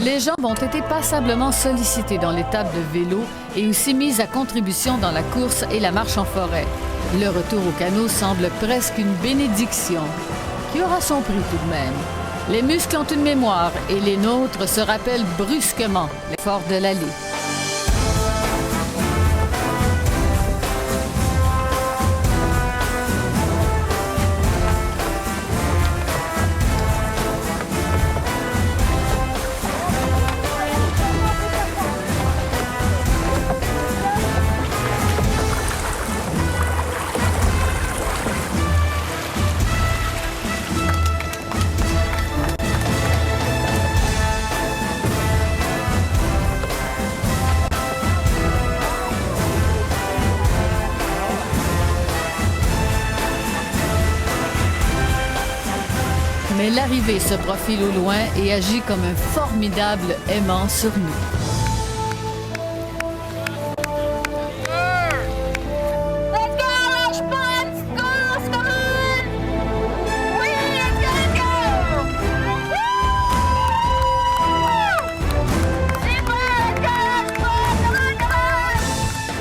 Les jambes ont été passablement sollicitées dans l'étape de vélo et aussi mises à contribution dans la course et la marche en forêt. Le retour au canot semble presque une bénédiction, qui aura son prix tout de même. Les muscles ont une mémoire et les nôtres se rappellent brusquement l'effort de l'aller. Mais l'arrivée se profile au loin et agit comme un formidable aimant sur nous.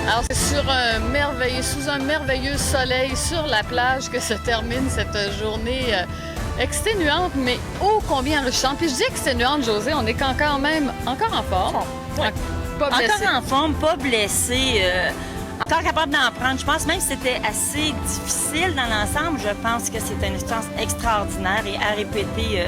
Alors, c'est sous un merveilleux soleil sur la plage que se termine cette journée exténuante, mais ô combien enrichissante. Puis je dis exténuante, Josée, on est quand même encore en forme. Oui. Pas blessé. Encore en forme, pas blessé, encore capable d'en prendre. Je pense même que c'était assez difficile dans l'ensemble. Je pense que c'est une expérience extraordinaire et à répéter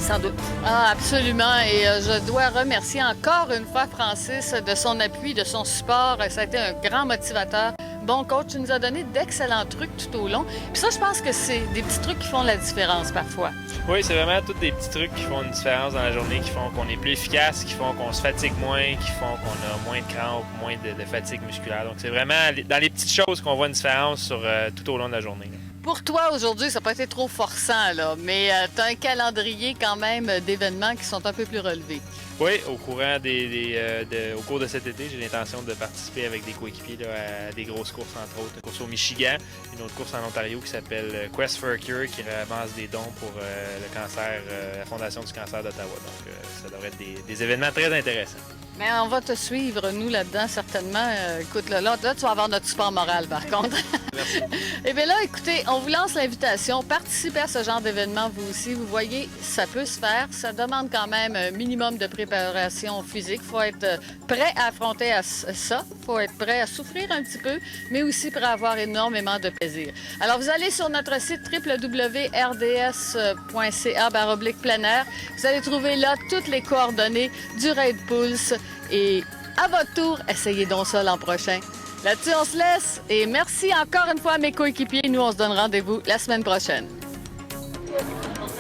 sans doute. Ah, absolument. Et je dois remercier encore une fois Francis de son appui, de son support. Ça a été un grand motivateur. Bon coach, tu nous as donné d'excellents trucs tout au long. Puis ça, je pense que c'est des petits trucs qui font la différence parfois. Oui, c'est vraiment tous des petits trucs qui font une différence dans la journée, qui font qu'on est plus efficace, qui font qu'on se fatigue moins, qui font qu'on a moins de crampes, moins de fatigue musculaire. Donc c'est vraiment dans les petites choses qu'on voit une différence tout au long de la journée. Pour toi, aujourd'hui, ça n'a pas été trop forçant, là, mais tu as un calendrier quand même d'événements qui sont un peu plus relevés. Oui, au cours de cet été, j'ai l'intention de participer avec des coéquipiers à des grosses courses, entre autres. Une course au Michigan, une autre course en Ontario qui s'appelle Quest for a Cure, qui ramasse des dons pour le cancer, la Fondation du cancer d'Ottawa. Donc, ça devrait être des événements très intéressants. Mais on va te suivre, nous, là-dedans, certainement. Écoute, là, tu vas avoir notre support moral, par contre. Merci. Eh bien là, écoutez, on vous lance l'invitation. Participez à ce genre d'événement, vous aussi. Vous voyez, ça peut se faire. Ça demande quand même un minimum de préparation physique. Il faut être prêt à affronter ça. Il faut être prêt à souffrir un petit peu, mais aussi prêt à avoir énormément de plaisir. Alors, vous allez sur notre site www.rds.ca/plein air. Vous allez trouver là toutes les coordonnées du Raid Pulse. Et à votre tour, essayez donc ça l'an prochain. Là-dessus, on se laisse. Et merci encore une fois à mes coéquipiers. Nous, on se donne rendez-vous la semaine prochaine.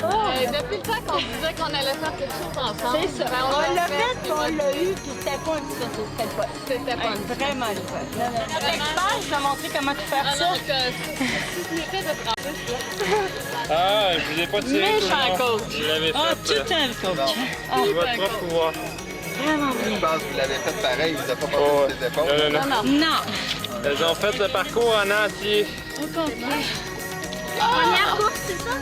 Depuis le temps qu'on disait qu'on allait faire quelque chose ensemble. C'est ça. On l'a fait, on l'a eu, puis c'était pas une photo. C'était pas. C'était pas vraiment le fun. L'expert, je t'ai montré comment faire ça. Donc, c'est une effet de Francis, là. Ah, je vous ai pas tiré tout Méchant le long. coach. Je l'avais fait. Ah, tout un coach. Votre propre pouvoir. Vraiment Je bien. pense que vous l'avez fait pareil, vous n'avez pas Oh, porté ses épaules. non. Non. Ils ont fait le parcours en entier. Au complet. Première course, c'est ça?